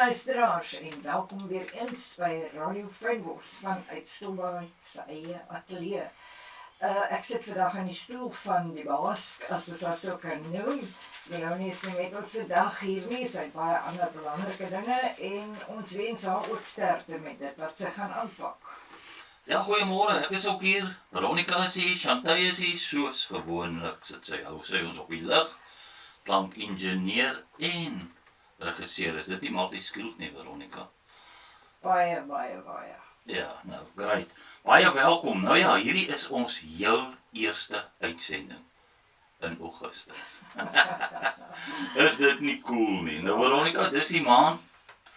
luisteraars en welkom weer eens by Radio Fynbos vanuit Stilbaai se eie ateljee. Ek sit vandag in die stoel van die baas, as ons dat so kan noem. Leonie is nie met ons vandag hier nie, sy het baie ander belangrike dinge en ons wens haar ook sterkte met dit wat sy gaan aanpak. Ja, goeiemôre, ek is ook hier. Veronica is hier, Chantal is hier, soos gewoonlik sit sy ons op die lig. Klankingenieur en regisseur, is dit nie multi-skilled nie, Veronica? Baie. Ja, nou, great. Baie welkom. Nou ja, hierdie is ons heel eerste uitsending in Augustus. Is dit nie cool nie? Nou, Veronica, dis die maand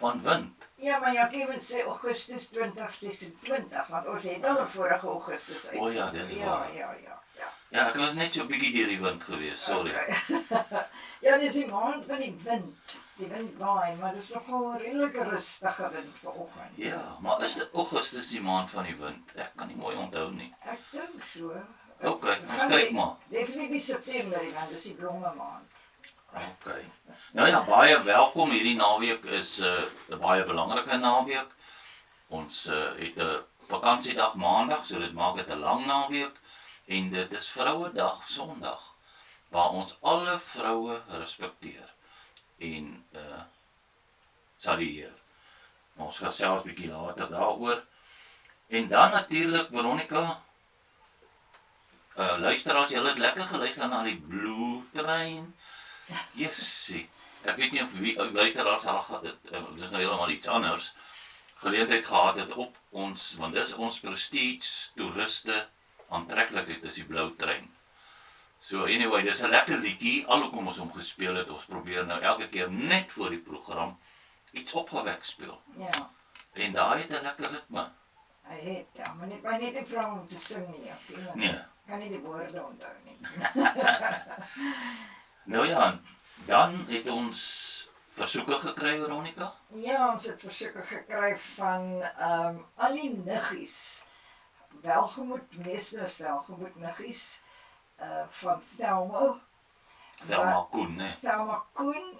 van wind. Ja, maar jy kan sê Augustus 2026, want ons het al 'n vorige Augustus uit. O ja, dis waar. Ja. Ja, ek was net so 'n bietjie deur die wind gewees, sorry. Okay. Ja, dis die maand van die wind. Die wind waai, maar dit is nogal 'n redelike rustige wind vanoggend. Ja, maar is dit Augustus die maand van die wind? Ek kan nie mooi onthou nie. Ek dink so. Okay, ons kyk maar. Definitief September, want dis die blomme maand. Okay. Nou ja, baie welkom. Hierdie naweek is 'n baie belangrike naweek. Ons het 'n vakansiedag maandag, so dit maak dit 'n lang naweek. En dit is Vrouedag Sondag, waar ons alle vroue respekteer en salueer. Ons gaan selfs 'n bietjie later daaroor. En dan natuurlik, Veronica, luister as jy het lekker geluister na die Blue Train. Jessie, ek weet nie of wie luister as dit is nou heeltemal iets anders, geleentheid gehad het op ons, want dis ons prestige toeriste aantreklikheid is die Blou Trein. So anyway, dis 'n lekker liedjie, alhoewel ons hom gespeel het, ons probeer nou elke keer net voor die program iets opgewek speel. Ja. En daai het 'n lekker ritme. Hy het, ja, maar net nie vra om te sing nie. Nee. Kan nie die woorde onthou nie. Nou ja, dan het ons versoeke gekry, Veronica. Ja, ons het versoeke gekry van al die niggies. Meestens welgemoed niggies van Selma Koen, né? Selma Koen,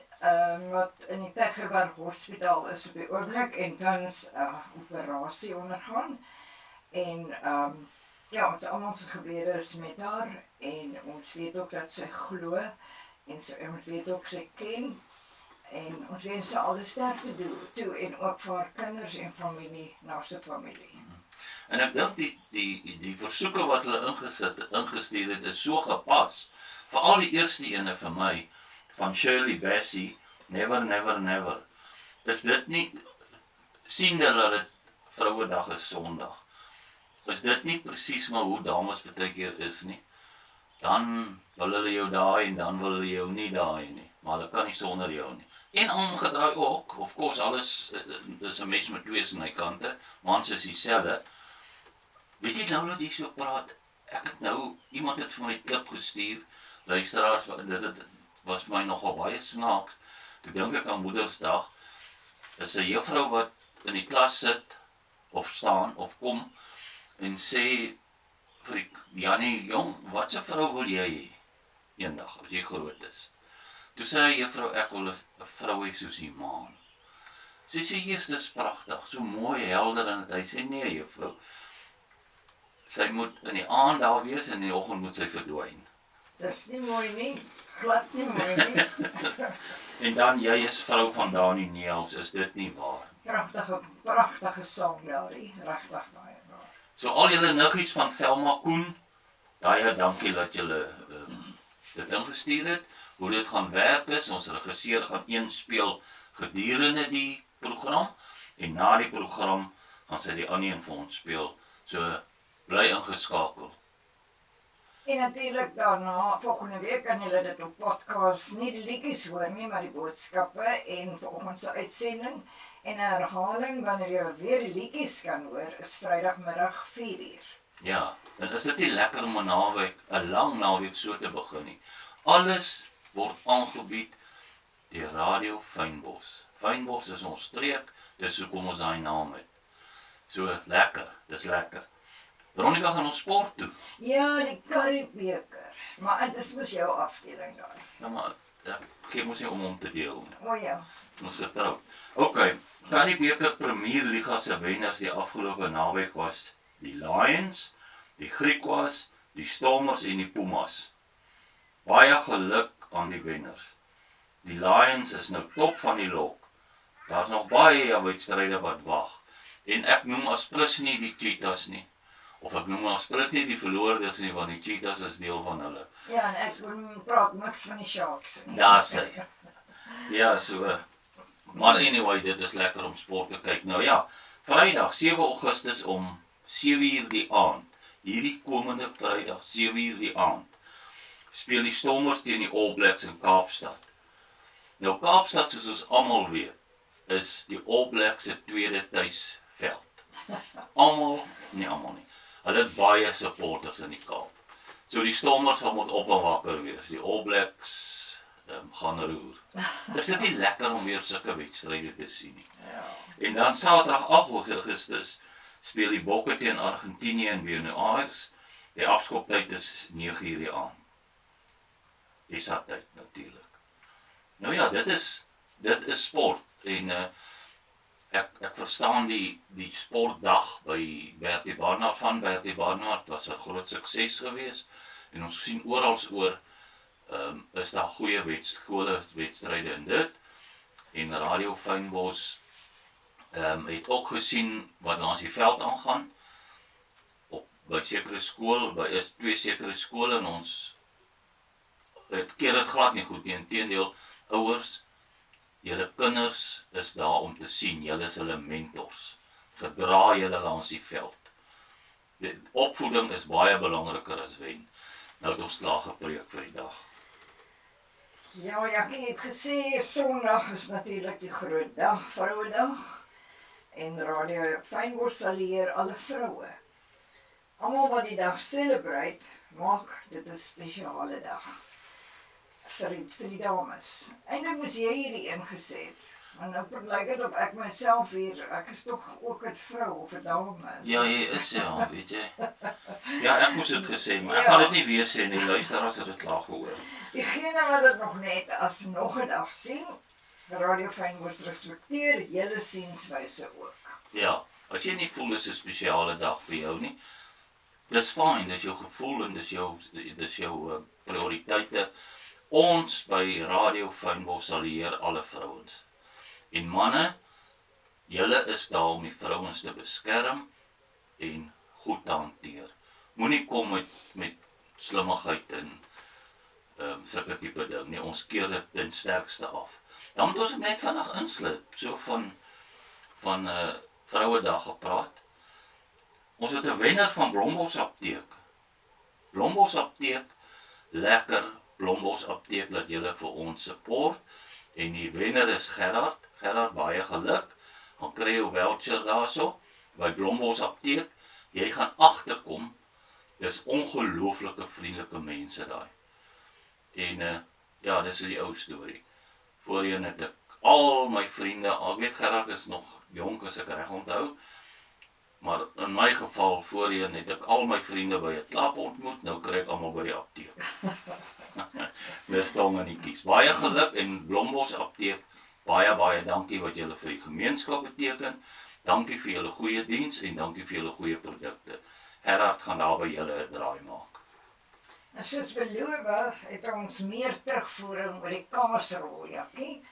wat in die Tygerberg Hospitaal is op die oomblik en tans operasie ondergaan. En ja, ons almal se gebede is met haar en ons weet ook dat sy glo en ons weet ook sy ken en ons wens sy alle sterkte toe en ook vir haar kinders en familie, naaste familie. En ek dink die versoeke wat hulle ingestuur het is so gepas. Veral die eerste ene vir my van Shirley Bassey, Never. Is dit nie sien dat dit Vrouedag is Sondag? Is dit nie presies maar hoe dames baie keer is nie? Dan wil hulle jou daai en dan wil hulle jou nie daai nie, maar hulle kan nie sonder jou nie. En omgedraai ook, of course alles is 'n mens met twee snykante, mans is dieselfde. Weet jy nou dat jy so praat, iemand het vir my 'n klip gestuur, luisteraars, dit was vir my nogal baie snaaks, toe dink ek aan Moedersdag, is 'n juffrou wat in die klas sit, of staan, of kom, en sê, vir Janie, jong, wat se vrou wil jy hê, eendag, as jy groot is? Toe sê hy, juffrou, ek wil 'n vrou hê soos die maan. Sy sê, eers, dis pragtig, so mooi, helder, en hy sê, nee, juffrou, sy moet in die aand daar wees en in die oggend moet sy verdwyn. Dis nie mooi nie, glad nie mooi nie. En dan, jy is vrou van Dani Neels, is dit nie waar? Pragtige song daardie, regtig baie waar. So al julle niggies van Selma Koen, baie dankie dat julle dit ingestuur het. Hoe dit gaan werk is, ons regisseur gaan een speel gedurende die program, en na die program gaan sy die ander een vir ons speel. So, bly ingeskakel. En natuurlik daarna, volgende week kan julle dit op podcast, nie die liedjies hoor nie, maar die boodskappe en vanoggend se uitsending en 'n herhaling wanneer jy weer die liedjies kan hoor, is Vrydagmiddag 4:00. Ja, dan is dit nie lekker om 'n lang naweek so te begin nie. Alles word aangebied deur Radio Fynbos. Fynbos is ons streek, dis hoekom ons daai naam het. So lekker, dis lekker. Veronica gaan ons sport toe. Ja, die Currie-beker. Maar dit is mos jou afdeling daar. Ja, maar ek gee mos nie om te deel nie. O ja. Ons getroud. Okay, Wat die beker Premier Liga se wenners die afgelope naweek was die Lions, die Griquas, die Stormers en die Pumas. Baie geluk aan die wenners. Die Lions is nou top van die lok. Daar's nog baie wedstryde wat wag. En ek noem as plus nie die Cheetahs nie. Of ek noem as plus nie die verloorders nie, want die Cheetahs is deel van hulle. Ja, en ek praat niks van die Sharks nie. Daar sê. Ja, so. Maar anyway, dit is lekker om sport te kyk. Nou ja, Vrydag 7 Augustus om 7:00 die aand. Hierdie komende Vrydag 7:00 die aand. Speel die Stormers teen die All Blacks in Kaapstad. Nou Kaapstad, soos ons almal weet, is die All Blacks se tweede tuisveld. Nie almal nie. Hulle het baie supporters in die Kaap. So die Stormers sal moet op en wakker wees. Die All Blacks gaan roer. Is dit nie lekker om weer sulke wedstryde te sien nie? Ja. En dan Saterdag 8 Augustus speel die Bokke teen Argentinië in Buenos Aires. Die afskoptyd is 9:00 die aand. SA tyd natuurlik. Nou ja, dit is sport en ek verstaan die sportdag by Bertie Barnard van Bertie Barnard was 'n groot sukses geweest en ons sien oral oor is daar goeie wedstryde in dit en Radio Fynbos het ook gesien wat langs die veld aangaan by sekere skole, by twee sekere skole en ons keer dit glad nie goed nie, inteendeel ouers, julle kinders is daar om te sien, julle is hulle mentors, gedra julle langs die veld. Die opvoeding is baie belangriker as wen. Nou het ons klaar gepreek vir die dag. Ja, ek het gesê, Sondag is natuurlik die groot dag, Vrouedag. En Radio Fynbos sal leer alle vroue. Almal wat die dag celebrate, maak dit 'n spesiale dag. Vir die dames. Eindelik moes jy hierdie ingesê het. Want nou lyk dit of ek myself hier, ek is tog ook 'n vrou of 'n dame. Ja, jy is ja, weet jy. Ja, ek moes dit gesê, maar ek gaan dit nie weer sê nie, luisteraars het dit klaar gehoor. Diegene wat dit nog net as nog 'n dag sien, Radio Fynbos respekteer julle sienswyse ook. Ja, as jy nie voel dis 'n spesiale dag vir jou nie, dis fyn, dis jou gevoel en dis jou prioriteite. Ons by Radio Fynbos sal leer alle vrouens. En manne, julle is daar om die vrouens te beskerm en goed te hanteer. Moenie kom met slimmigheid en sulke tipe ding nie. Ons keer dit ten sterkste af. Dan moet ons net vinnig insluit, so van Vrouedag gepraat. Ons het 'n wenner van Blombos Apteek. Blombos Apteek, lekker Blombos Apteek dat julle vir ons support. En die wenner is Gerard. Gerard, baie geluk. Dan kry jy 'n voucher daarso by Blombos Apteek. Jy gaan agterkom. Dis ongelooflike vriendelike mense daai. En ja, dis die ou storie. Voorheen het ek al my vriende, ek weet Gerard is nog jonk as ek reg onthou, maar in my geval voorheen het ek al my vriende by 'n klap ontmoet, nou kry ek almal by die apteek. Dis tongenetjies. Baie geluk en Blombos Apteek, baie dankie wat julle vir die gemeenskap beteken. Dankie vir julle goeie diens en dankie vir julle goeie produkte. Gerard gaan daar by julle 'n draai maak. En soos beloof, het ons meer terugvoering oor die kaasrol, Jakkie.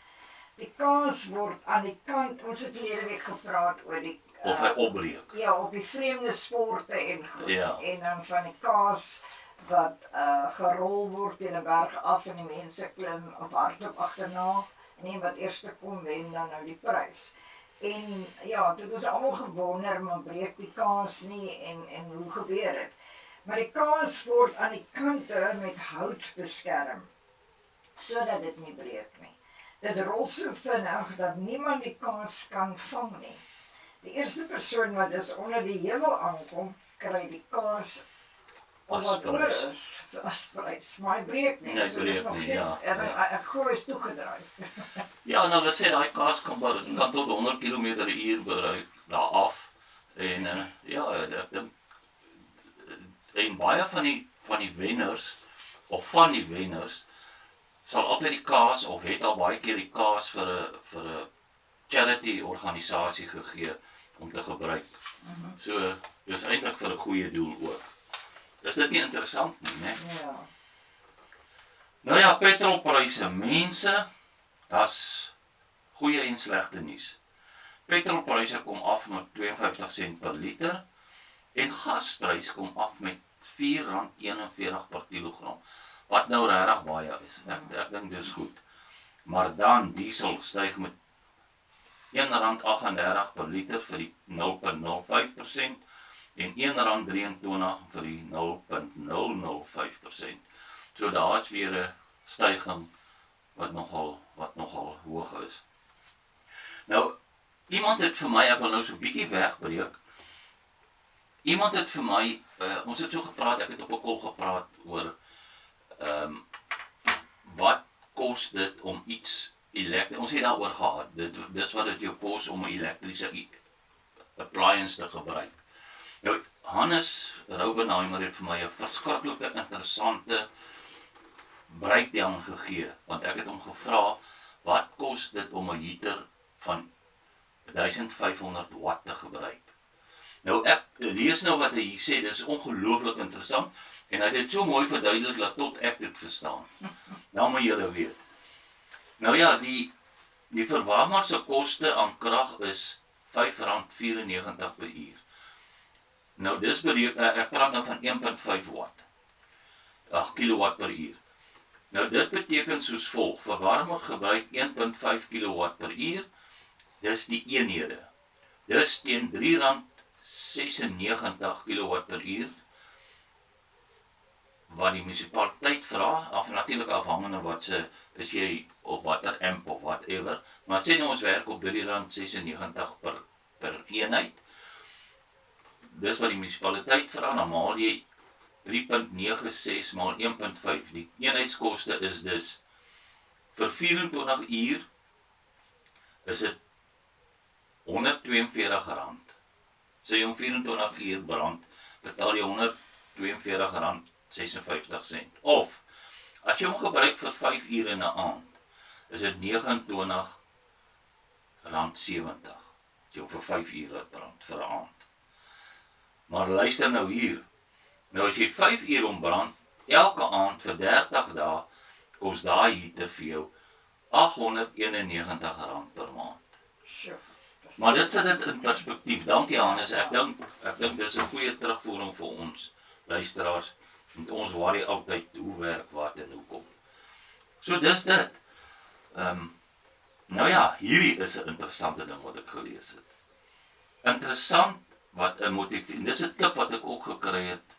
Die kaas word aan die kant, ons het verlede week gepraat oor die Of hy opbreek. Ja, op die vreemde sporte en goed. Ja. En dan van die kaas wat gerol word teen 'n berg af en die mense klim of hardloop agterna en die wat eerste kom wen dan nou die prys. En ja, dit is almal gewonder, maar breek die kaas nie en hoe gebeur dit? Maar die kaas word aan die kante met hout beskerm, sodat dit nie breek nie. Dit rol so vinnig dat niemand die kaas kan vang nie. Die eerste persoon wat dus onder die hemel aankom, kry die kaas of wat oor is, as prys. Maar hy breek nie, Nee, so dis breek nog nie, steeds, ja, en ja. ek glo is toegedraai. Ja, nou hulle sê daai kaas kan tot 100 km/h bereik daar af. En ja, ek dink en baie van die wenners of van die wenners sal altyd die kaas of het al baie keer die kaas vir 'n charity organisasie gegee om te gebruik. So, dis eintlik vir 'n goeie doel ook. Is dit nie interessant nie, né? Ja. Nou ja, petrolpryse, mense, das goeie en slegte nuus. Petrolpryse kom af met 52 sent per liter en gasprys kom af met R4.41 per kilogram. Wat nou regtig baie is. Ek dink dis goed. Maar dan diesel styg met R1.38 per liter vir die 0.05% en R1.23 vir die 0.005%. So daar is weer 'n styging wat nogal hoog is. Nou, iemand het vir my, ek wil nou so 'n bietjie wegbreek. Iemand het vir my, ons het so gepraat, ek het op 'n kol gepraat oor wat kos dit om iets ons het daaroor gehad. Dis wat dit jou kos om 'n elektriese appliance te gebruik. Nou, Hannes Raubenheimer het vir my 'n verskriklike interessante breakdown gegee, want ek het hom gevra, wat kos dit om 'n heater van 1500 watt te gebruik? Nou ek lees nou wat hy hier sê, dit is ongelooflik interessant, en hy het dit so mooi verduidelik, dat tot ek dit verstaan. Nou moet julle weet. Nou ja, die verwarmer se koste aan krag is R5.94 per uur. Nou dis bereken, ek praat nou van 1.5 watt. 8 kilowatt per uur. Nou dit beteken soos volg, verwarmer gebruik 1.5 kilowatt per uur, dis die eenhede. Dis teen R3.96 kilowatt per uur, wat die munisipaliteit vra, natuurlik afhangende wat is jy op watter amp of whatever, maar sê nou ons werk op R3.96 per eenheid. Dis wat die munisipaliteit vra, dan maal jy 3.96 maal 1.5. Die eenheidskoste is dus vir 24 uur is dit R142. Sê jy om 24 uur brand, betaal jy R142.56. Of, as jy hom gebruik vir 5 uur in 'n aand, is dit R29.70. As jy hom vir 5 uur laat brand vir 'n aand. Maar luister nou hier. Nou as jy 5 uur ombrand, elke aand vir 30 dae, kos daai heater vir jou R891 per maand. Sjoe. Maar dit sit dit in perspektief. Dankie Hannes, ek dink dis 'n goeie terugvoering vir ons luisteraars. Want ons worry altyd hoe werk wat en hoe kom. So dis dit. Nou ja, hierdie is 'n interessante ding wat ek gelees het. Interessant wat 'n motivering, dis 'n tip wat ek ook gekry het,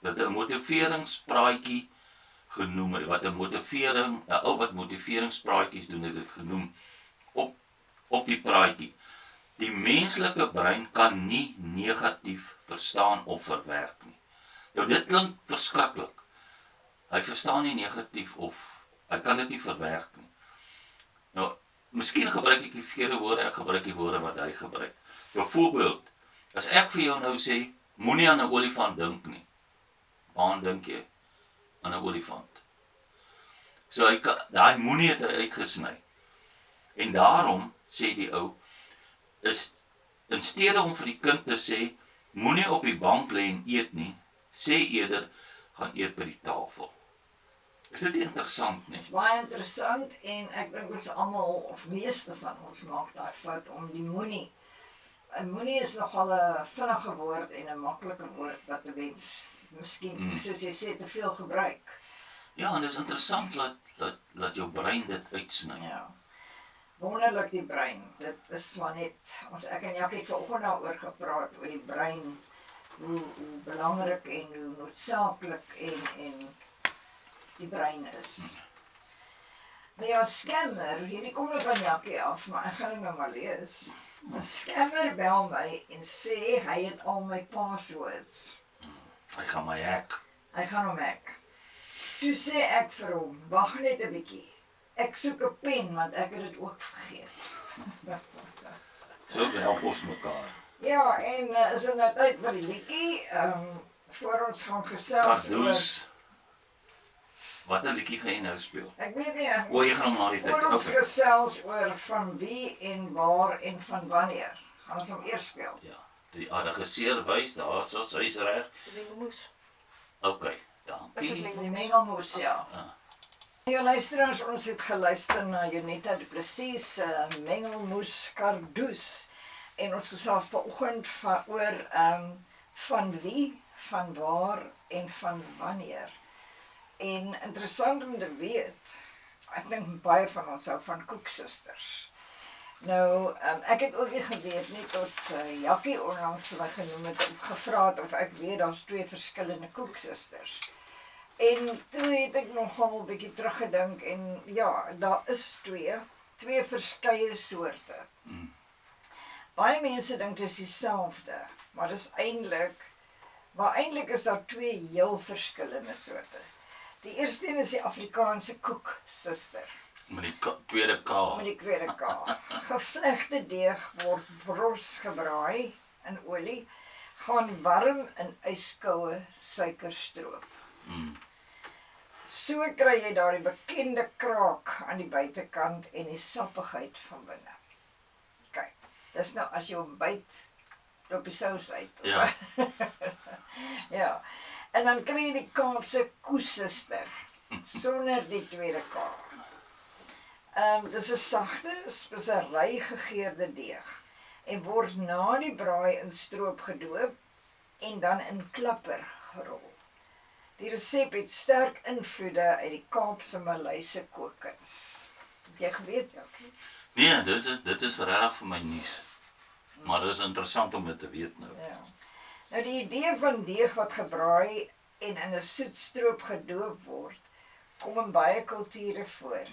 dat 'n motiveringspraatjie genoem het, wat 'n ou wat motiveringspraatjies doen het dit genoem, op die praatjie. Die menslike brein kan nie negatief verstaan of verwerk nie. Nou dit klink verskriklik. Hy verstaan nie negatief of hy kan dit nie verwerk nie. Nou, miskien gebruik ek die verkeerde woorde, ek gebruik die woorde wat hy gebruik. Byvoorbeeld, as ek vir jou nou sê, moenie aan 'n olifant dink nie. Waaraan dink jy? Aan 'n olifant. So daai moenie het hy uitgesny. En daarom, sê die ou, is in steede om vir die kind te sê, moenie op die bank lê en eet nie, sê eerder, gaan eet by die tafel. Is dit interessant, nie? Dit is baie interessant en ek dink ons almal, of meeste van ons maak daai fout om die moenie. En moenie is nogal 'n vinnige woord en 'n maklike woord wat 'n mens miskien, soos jy sê, te veel gebruik. Ja, en dit is interessant dat jou brein dit uitsny. Ja. Wonderlik die brein. Dit is maar net, ek en Jackie het vanoggend daaroor gepraat, oor die brein, hoe belangrik en hoe noodsaaklik en die brein is. Nou ja, scammer, hierdie kom nou van Jackie af, maar ek gaan dit nou maar lees. 'n Scammer bel my en sê hy het al my passwords. Hy gaan my hack. Hy gaan hom hack. Toe sê ek vir hom, wag net 'n bietjie. Ek soek 'n pen want ek het dit ook vergeet. So help ons mekaar. Ja, en is dit nou tyd vir die liedjie, voor ons gaan gesels Kadoes. Wat 'n liedjie gaan jy nou speel? Ek weet nie, O, jy gaan hom na die tyd. voor ons Okay. gesels oor van wie en waar en van wanneer. Gaan ons hom eers speel. Ja, die regisseur wys, daar is hy's reg. Mengelmoes. Okay, Is dit dankie. Die mengelmoes? mengelmoes, ja. Ah. Ja, luisteraars, ons het geluister na Jonita du Plessis se mengelmoes Kardoes. En ons gesels vanoggend oor van wie, van waar en van wanneer. En interessant om te weet, ek dink baie van ons hou van koeksisters. Nou, ek het ook nie geweet nie tot Jakkie onlangs my genoem het of gevra het of ek weet daar's 2 verskillende koeksisters. En toe het ek nogal 'n bietjie teruggedink en ja, daar is twee verskeie soorte. Baie mense dink dit is dieselfde, maar dis eintlik is daar 2 heel verskillende soorte. Die eerste een is die Afrikaanse koeksuster. Met die tweede K. Met die tweede K. Gevlegde deeg word bros gebraai in olie, gaan warm in yskoue suikerstroop. So kry jy daardie bekende kraak aan die buitekant en die sappigheid van binne. Kyk, dis nou as jy hom byt op die sous uit. Ja. Ja. En dan kry jy die Kaapse koesuster sonder die tweede K. Dis 'n sagte, spesery gegeurde deeg en word na die braai in stroop gedoop en dan in klapper gerol. Die resep het sterk invloede uit die Kaapse Maleise kookkuns. Het jy geweet, Jakkie? Nee, dit is regtig vir my nuus. Maar dit is interessant om dit te weet nou. Ja. Nou die idee van deeg wat gebraai en in 'n soet stroop gedoop word, kom in baie kulture voor.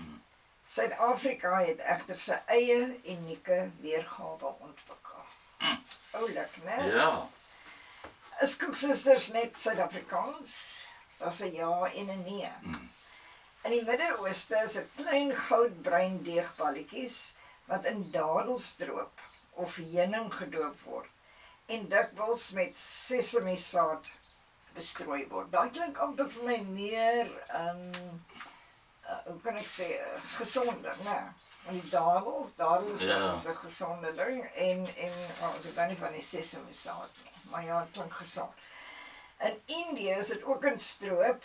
Suid-Afrika het egter sy eie unieke weergawe ontwikkel. Oulik, né? Ja. Is koeksisters net Suid-Afrikaans? Daar's 'n ja en 'n nee. In die Midde-Ooste is dit klein goudbruin deegballetjies wat in dadelstroop of heuning gedoop word en dikwels met sesamisaad bestrooi word. Daai klink amper vir my meer hoe kan ek sê, gesonder, né? Want die dadels Ja. is 'n gesonde ding en ek weet nie van die sesamisaad nie, maar ja, het klink gesond. In Indië is dit ook in stroop,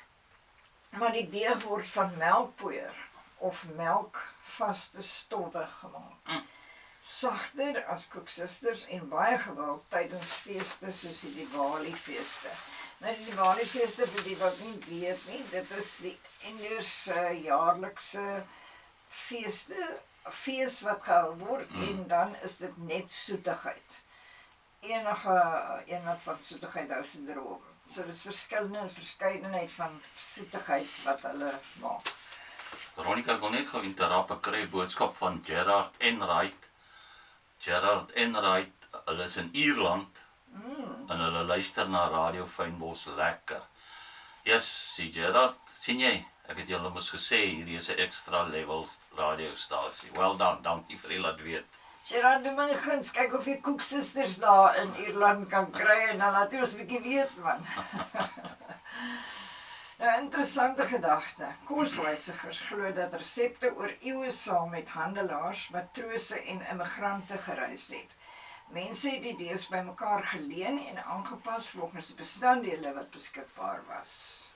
maar die deeg word van melkpoeier of melkvaste stowwe gemaak. Sagter as koeksisters en baie gewild tydens feeste soos die Diwali-feeste. Nou die Diwali-feeste, vir die wat nie weet nie, dit is die Indiërs jaarlikse fees wat gehou word en dan is dit net soetigheid. Enige van soetigheid hou se droom. So dis verskeidenheid van soetigheid wat hulle maak. Veronica, ek wil net gou interrupt, ek kry 'n boodskap van Gerard Enright. Gerard Enright, hulle is in Ierland en hulle luister na Radio Fynbos lekker. Yes, sien Gerard, sien jy? Ek het julle mos gesê hierdie is 'n extra level radiostasie. Well done, dankie vir die laat weet. Gerard, doe my guns, kyk of jy koeksisters daar in Ierland kan kry en dan laat ons 'n bietjie weet, man. Nou, interessante gedagte. Koswysigers glo dat resepte oor eeue saam met handelaars, matrose en immigrante gereis het. Mense het idees bymekaar geleen en aangepas volgens die bestanddele wat beskikbaar was.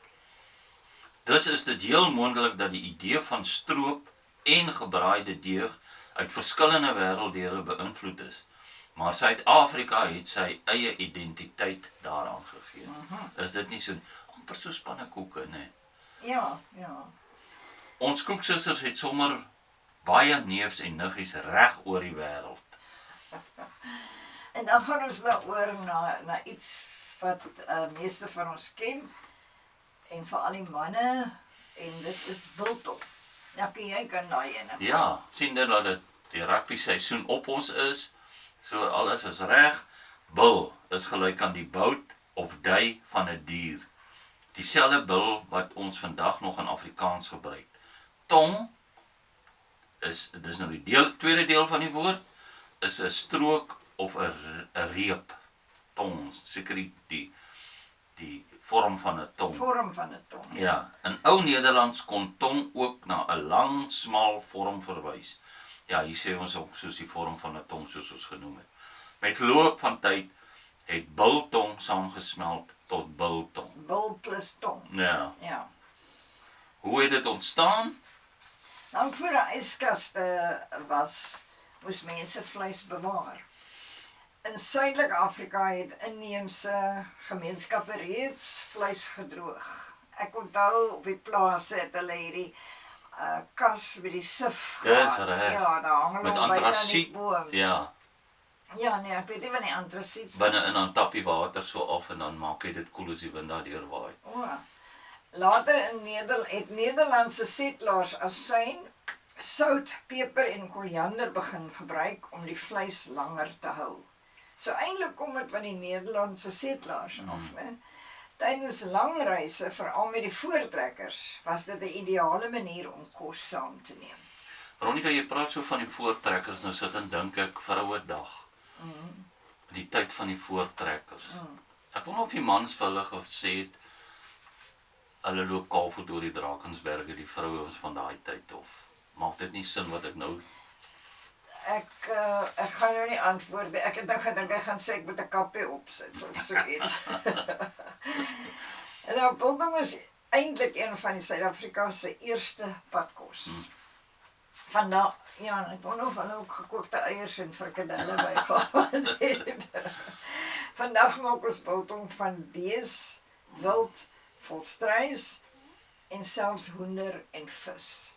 Dus is dit heel moontlik dat die idee van stroop en gebraaide deeg uit verskillende wêrelddele beïnvloed is. Maar Suid-Afrika het sy eie identiteit daaraan gegee. Is dit nie so amper soos pannekoeke, nee? Ja. Ons koeksisters het sommer baie neefs en niggies reg oor die wêreld. En dan gaan ons nou oor na iets wat meeste van ons ken, en veral die manne, en dit is biltong. Nou kan jy daai ene. Ja, sien dit dat die rugby seisoen op ons is, so alles is reg. Bil is gelyk aan die bout of dui van 'n dier. Dieselfde bil wat ons vandag nog in Afrikaans gebruik. Tong dis nou die tweede deel van die woord, is 'n strook of 'n reep. Tong, seker die vorm van 'n tong. vorm van 'n tong. Ja, in ou Nederlands kon tong ook na 'n lang, smal vorm verwys. Ja, hier sê ons ook soos die vorm van 'n tong soos ons genoem het. Met loop van tyd het biltong saamgesmelt tot biltong. Bil plus tong. Ja, Ja. hoe het dit ontstaan? Dan voor die yskaste was, moes mense vleis bewaar. In Suidelike Afrika het inheemse gemeenskappe reeds vleis gedroog. Ek onthou op die plase het hulle hierdie kas met die sif Dis gehad. reg. Ja, daar hang Met hulle buite aan die antrasiet. boom. Ja, Ja, nee, ek weet nie van die antrasiet. binne in 'n tappie water so af en dan maak jy dit koel as die wind daardeur waai. O. Later in het Nederlandse setelaars asyn, sout, peper en koriander begin gebruik om die vleis langer te hou. So eintlik kom dit van die Nederlandse setelaars af, né? Tydens lang reise, veral met die voortrekkers, was dit 'n ideale manier om kos saam te neem. Veronica, jy praat so van die voortrekkers, nou sit en dink ek Vrouedag. Die tyd van die voortrekkers. Ek wonder of die mans vir hulle gesê het, hulle loop kaalvoet oor die Drakensberge, die vrouens van daai tyd, of maak dit nie sin wat ek nou... Ek gaan nou nie antwoord nie. Ek het nou gedink ek gaan sê ek moet 'n kappie opsit of so iets. En nou, biltong is eintlik een van die Suid-Afrikaanse eerste padkos. Vandag, ja, ek wonder of hulle ook gekookte eiers en frikadelle bygehad het. Vandag maak ons biltong van bees, wild, volstruis en selfs hoender en vis.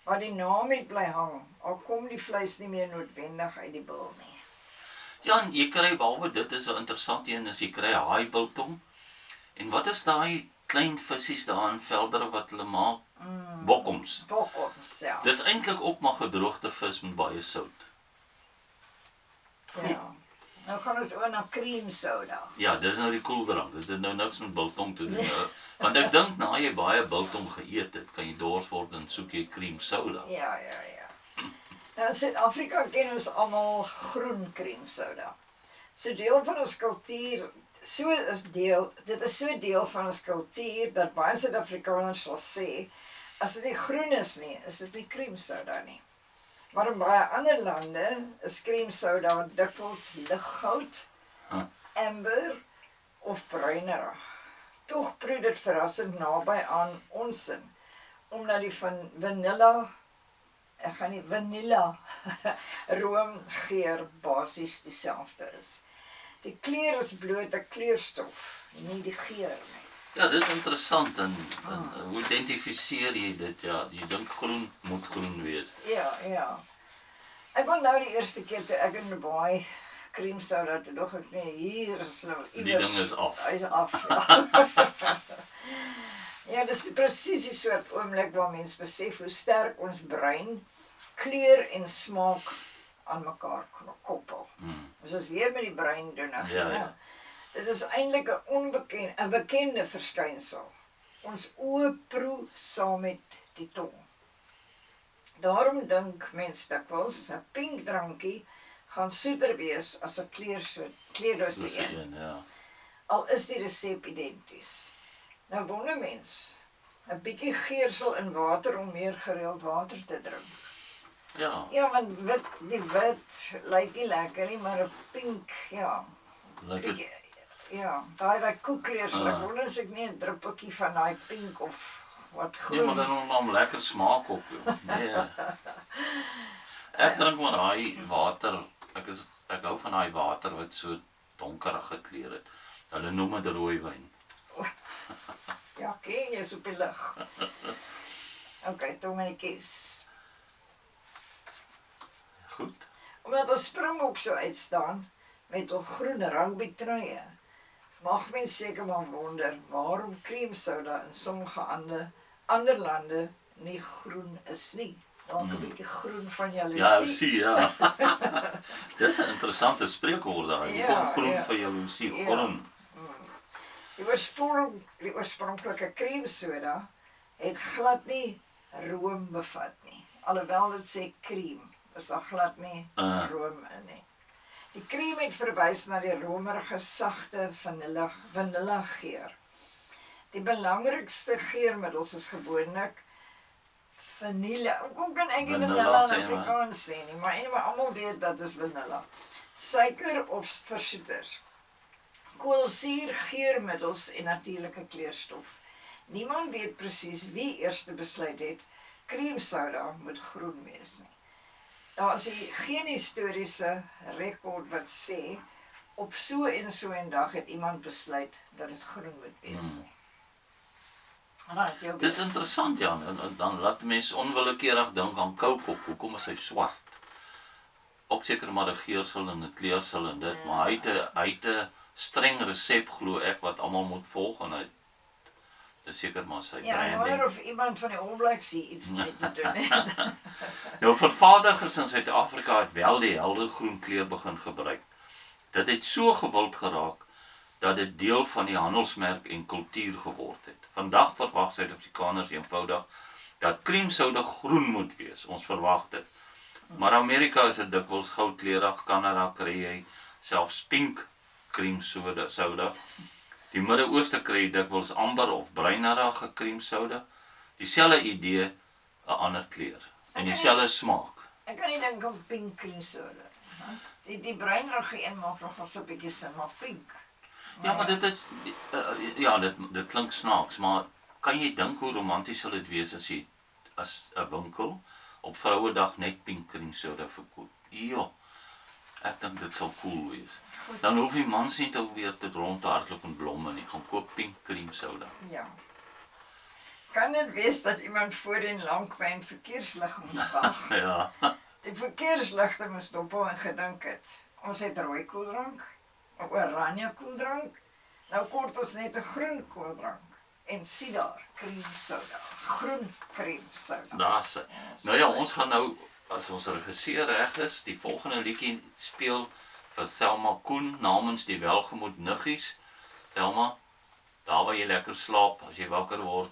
Maar die naam het bly hang, al kom die vleis nie meer noodwendig uit die bil nie. Ja, en jy kry, behalwe dit is 'n interessant een, is jy kry haaibiltong. En wat is daai klein visies daar in Veldere wat hulle maak? Bokkoms. Bokkoms, ja. Dis eintlik ook maar gedroogde vis met baie sout. Ja. Nou gaan ons oor na cream soda. Ja, dis nou die koeldrank. Dit het nou niks met biltong te doen. Want ek dink na jy baie biltong geëet het, kan jy dors word en soek jy cream soda. Ja. Nou in Suid-Afrika ken ons almal groen cream soda. So deel van ons kultuur, dit is so deel van ons kultuur dat baie Suid-Afrikaners sal sê, as dit nie groen is nie, is dit nie cream soda nie. Maar in baie ander lande is cream soda dikwels liggoud, amber of bruinerig. Tog proe dit verrassend naby aan onsin, omdat die van vanilla roomgeur basies dieselfde is. Die kleur is bloot 'n kleurstof, nie die geur nie. Ja, dis interessant en hoe identifiseer jy dit? Ja, jy dink groen moet groen wees. Ja. Ek onthou die eerste keer toe ek in Dubai cream soda toe dog ek nee, hier is nou Die ding is af. Hy is af. Ja, dis presies die soort oomblik waar mens besef hoe sterk ons brein kleur en smaak aan mekaar koppel. Dus as weer met die brein doen. Ja. Dit is eintlik 'n bekende verskynsel. Ons oë proe saam met die tong. Daarom dink mens dikwels 'n pink drankie gaan soeter wees as 'n kleurlose een. Ja. Al is die resep identies. Nou wonder mens, 'n bietjie geursel in water om meer gereeld water te drink. Ja, want die wit lyk nie lekker nie, maar 'n pink, ja. Like Ja, daai koekkleur, ek wonder as ek nie 'n druppeltjie van daai pink of wat groen. Nee, maar dan hom lekker smaak op. Nee. Ek drink maar daai water. Ek hou van daai water wat so donkerige kleur het. Hulle noem dit rooiwyn. Ja, ken jy so op die lig. Okay, tong en die kies. Goed. Omdat ons Springbok so uitstaan met hul groen rugbytruie, mag mens seker maar wonder waarom cream soda in sommige ander lande nie groen is nie. Dalk 'n bietjie groen van jaloesie. Ja. Dis 'n interessante spreekwoord daar. Hoekom groen van jaloesie? Groen. Die oorspronklike cream soda het glad nie room bevat nie. Alhoewel dit sê cream, is daar glad nie room in nie. Die cream het verwys na die romerige, sagte vanilla geur. Die belangrikste geurmiddels is gewoonlik vanille. Hoe kan ek Vanilla vanilla in sê maar. Afrikaans sê nie, maar anyway, almal weet dat is vanilla. Suiker of versoeters. Koolsuur, geurmiddels en natuurlike kleurstof. Niemand weet presies wie eerste besluit het, creamsoda moet groen wees nie. Daar is geen historiese rekord wat sê, op so en so 'n dag het iemand besluit dat dit groen moet wees nie. Right, jou Dis interessant, Jan, en dan laat mense onwillekeurig dink aan koukop. Hoekom is hy swart? Ook seker maar 'n geursel en 'n kleursel en dit, maar hy het 'n streng resep, glo ek, wat almal moet volg en hy dis seker maar sy Ja, en branding. wonder of iemand van die All Blacks hier iets mee te doen het. Nou vervaardigers in Suid-Afrika het wel die helder groen kleur begin gebruik. Dit het so gewild geraak dat dit deel van die handelsmerk en kultuur geword het. Vandag verwag Suid-Afrikaners eenvoudig dat creamsoda groen moet wees. Ons verwag dit. Maar Amerika is dit dikwels goudkleurig, Kanada kry jy selfs pink creamsoda. Die Midde-Ooste kry dikwels amber of bruinerige creamsoda. Dieselfde idee, 'n ander kleur en dieselfde smaak. Ek kan nie dink aan pink cream soda. Die bruinrige een maak nog wel so 'n bietjie sin, maar pink. Ja, maar dit is ja, dit klink snaaks, maar kan jy dink hoe romanties sal dit wees as 'n winkel op Vrouedag net pink creamsoda verkoop? Ja. Ek dink dit sal cool wees. Goed. Dan hoef die mans nie te weer te rond te hardloop en blomme nie. Gaan koop pink creamsoda. Ja. Kan dit wees dat iemand voorheen lank by 'n verkeerslig moes wag? Ja. Die verkeersligte moes dophou en gedink het. Ons het rooi koeldrank, 'n oranje koeldrank. Nou kort ons net 'n groen koeldrank. En sien daar, creamsoda. Groen creamsoda. Daar's hy. Nou ja, ons gaan nou, as ons regisseur reg is, die volgende liedjie speel vir Thelma Koen namens die Welgemoed Nuggies. Thelma, daar waar jy lekker slaap, as jy wakker word,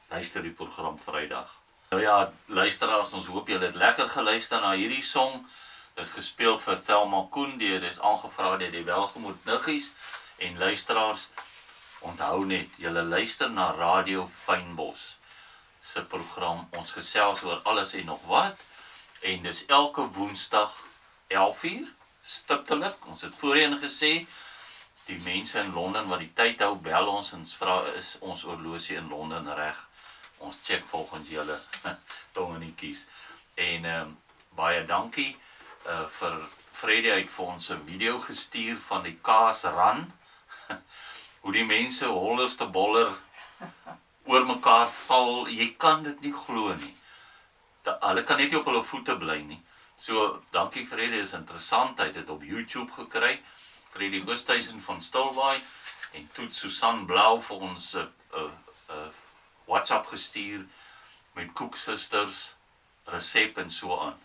luister die program Vrydag. Nou ja, luisteraars, ons hoop julle het lekker geluister na hierdie song. Dis gespeel vir Thelma Koen, dit is aangevra deur die Welgemoed Nuggies. En luisteraars, onthou net, julle luister na Radio Fynbos se program. Ons gesels oor alles en nog wat. En dis elke woensdag 11:00 stiptelik. Ons het voorheen gesê, die mense in Londen wat die tyd hou, bel ons en vra is ons horlosie in Londen reg. Ons check volgens julle tongenietjies. En baie dankie vir Freddy het vir ons 'n video gestuur van die kaasran. Hoe die mense hollers te boller oor mekaar val. Jy kan dit nie glo nie. Hulle kan net nie op hulle voete bly nie. So, dankie Freddy, is interessant. Hy het dit op YouTube gekry. Freddy Oosthuizen van Stilbaai en toe Susan Blau vir ons WhatsApp gestuur met Koeksisters resep en so aan.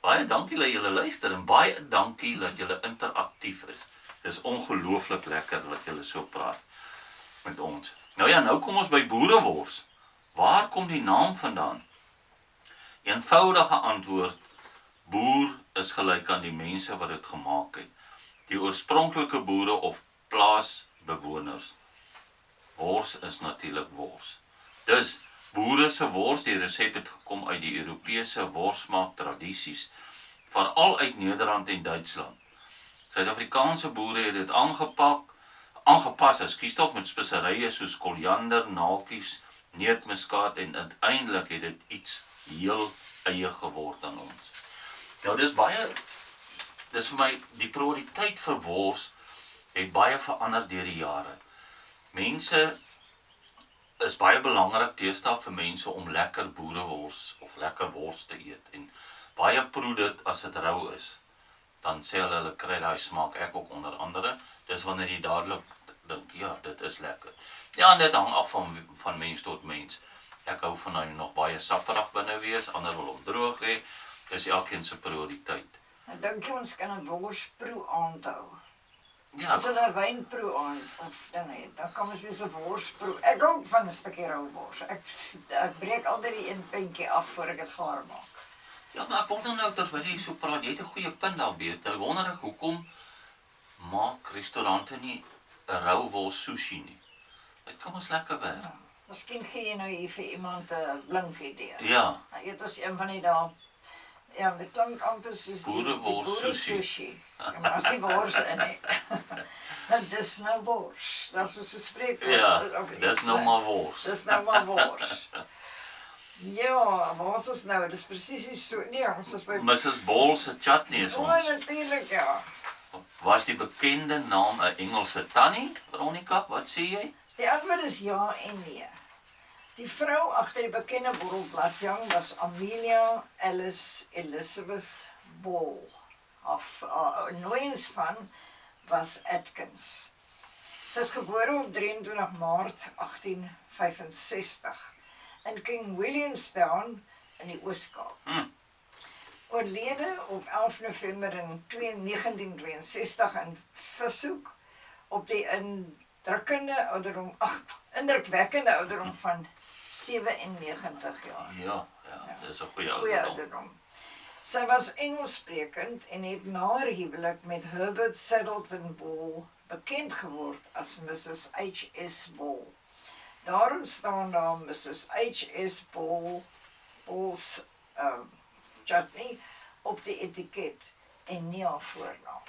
Baie dankie dat julle luister en baie dankie dat julle interaktief is. Dis ongelooflik lekker dat julle so praat met ons. Nou ja, nou kom ons by boerewors. Waar kom die naam vandaan? Eenvoudige antwoord, boer is gelyk aan die mense wat dit gemaak het. Die oorspronklike boere of plaasbewoners. Wors is natuurlik wors. Dus, boere se wors, die resep het gekom uit die Europese worsmaak tradisies, veral uit Nederland en Duitsland. Suid-Afrikaanse boere het dit aangepas, tog met speserye soos koriander, naaltjies, neutmuskaat en uiteindelik het dit iets heel eie geword aan ons. Nou dis vir my, die prioriteit vir wors het baie verander deur die jare. Mense is baie belangrik deesdae vir mense om lekker boerewors of lekker wors te eet en baie proe dit as dit rou is. Dan sê hulle kry daai smaak, ek ook onder andere. Dis wanneer jy dadelik dink, ja, dit is lekker. Ja, en dit hang af van mens tot mens. Ek hou van hy nog baie sapperig binne wees, ander wil hom droog hê. Dis elkeen se prioriteit. Ek dink ons kan 'n worsproe aanhou. Ja, Soos hulle 'n wynproe aan of dinge, dan kan ons weer 'n worsproe. Ek hou van 'n stukkie rou wors. Ek breek altyd die een puntjie af voor ek dit gaar maak. ja, maar ek wonder nou terwyl jy so praat, jy het 'n goeie punt daar beet. Nou wonder ek hoekom maak restaurante nie 'n rou wors sushi nie. Dit kan ons lekker werk. Miskien gee jy nou hier vir iemand 'n blink idee. Ja, Nou, eet ons een van die dae. Ja, dit klink amper soos die Boerewors sushi. Ja, maar as die wors in nie. Nou, dis nou wors. Dat is wat ze spreken. ja, dis nou maar wors. Dis nou maar wors. Ja, waar was ons nou? Dis presies die so. Nee, ons was by... Mrs. Ball se chutney is Oh, ons. natuurlijk, ja. Was die bekende naam 'n Engelse tannie, Veronica? Wat sê jy? Die antwoord is ja en nee. Die vrou agter die bekende borrelbladjang was Amelia Alice Elizabeth Ball. Haar nooiens van was Atkins. Sy is gebore op 23 Maart 1865 in King Williamstown in die Oos-Kaap. Oorlede op 11 November in 1962 in Vishoek op die indrukwekkende ouderdom van 97 jaar. Ja, dis 'n goeie Goeie ouderdom. ouderdom. Sy was Engelssprekend en het na haar huwelik met Herbert Saddleton Ball bekend geword as Mrs. H.S. Ball. Daarom staan daar Mrs. H.S. Ball's chutney op die etiket en nie haar voornaam.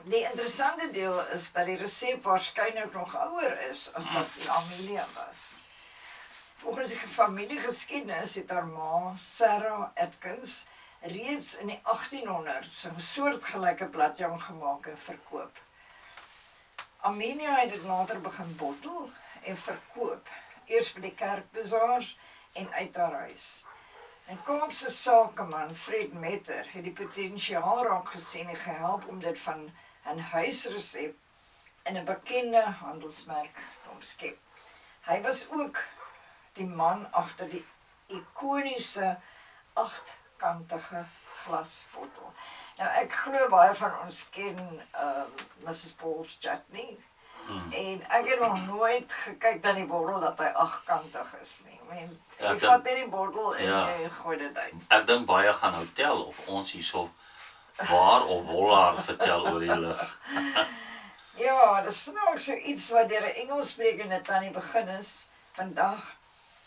Die interessante deel is dat die resep waarskynlik nog ouer is as wat die Amelia was. Volgens die familiegeskiedenis het haar ma, Sarah Atkins, reeds in die 1800s 'n soortgelyke bladjang gemaak en verkoop. Amelia het dit later begin bottel en verkoop, eers by die kerkbazaar en uit haar huis. 'n Kaapse sakeman, Fred Metter, het die potensiaal raak gesien en gehelp om dit van 'n huisresep in 'n bekende handelsmerk te omskep. Hy was ook die man agter die ikoniese 8-kantige glasbottel. Nou ek glo baie van ons ken Mrs. Ball's chutney. En ek het nog nooit gekyk na die bottel dat hy 8-kantig is nie. Mens, jy vat net die bottel en jy gooi dit uit. Ek dink baie gaan nou tel of ons hierso waar of wollaar vertel oor die lig. Ja, dis nou so iets wat deur 'n Engelssprekende tannie begin is vandag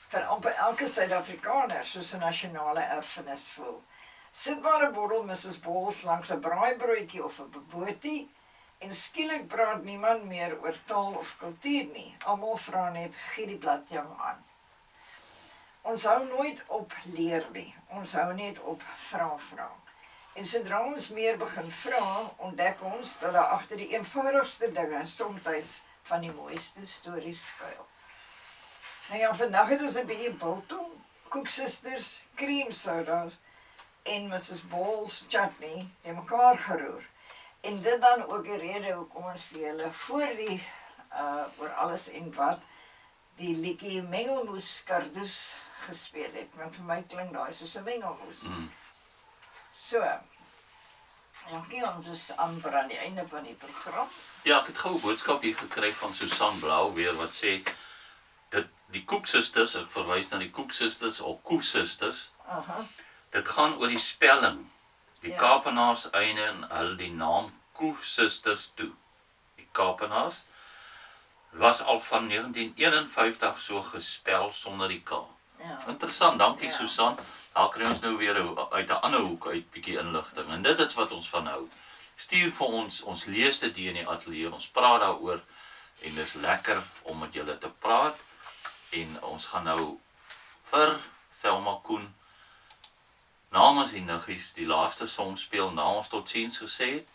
vir amper elke Suid-Afrikaner soos 'n nasionale erfenis voel. Sit maar 'n bottel Mrs. Ball's langs 'n braaibroodjie of 'n bobotie en skielik praat niemand meer oor taal of kultuur nie. Almal vra net gee die bladjang aan. Ons hou nooit op leer nie. Ons hou net op vra. En sodra ons meer begin vra, ontdek ons dat daar agter die eenvoudigste dinge soms van die mooiste stories skuil. Nou ja, vandag het ons 'n bietjie biltong, koeksisters, cream soda en Mrs. Ball's chutney in mekaar geroer. En dit dan ook die rede hoekom ons vir julle voor die oor alles en wat die liedjie Mengelmoes Kardoes gespeel het. Want vir my klink daai soos 'n mengelmoes. So, dankie, ons is amper aan die einde van die program. Ja, ek het gou 'n boodskap hier gekry van Susan Blau weer wat sê dit die Koeksisters, ek verwys na die Koeksisters of Koesisters. Dit gaan oor die spelling. Die Kaapenaars eienaar hulle die naam Koesisters toe. Die Kaapenaars was al van 1951 so gespel sonder die K. Ja. Interessant, dankie Susan. Daar kry ons nou weer uit 'n ander hoek uit bietjie inligting. En dit is wat ons van hou. Stuur vir ons lees dit hier in die ateljee, ons praat daaroor en dis lekker om met julle te praat. En ons gaan nou vir Selma Koen namens die niggies die laaste som speel na ons totsiens gesê het.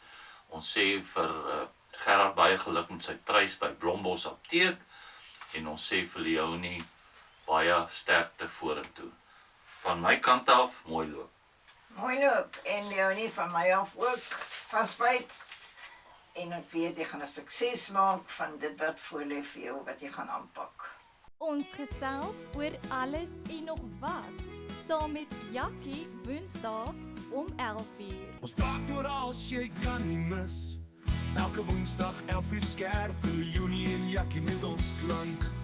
Ons sê vir Gerard baie geluk met sy prys by Blombos Apteek en ons sê vir Leonie baie sterkte vorentoe. Van my kant af, mooi loop. Mooi loop, en Leonie van my af ook vasbyt. En ek weet jy gaan 'n sukses maak van dit wat voor lê vir jou wat jy gaan aanpak. Ons gesels oor alles en nog wat. Saam met Jackie Woensdae om 11:00. Ons praat oor als jy kan nie mis. Elke Woensdag 11:00 skerp, Leonie en Jackie met ons klank.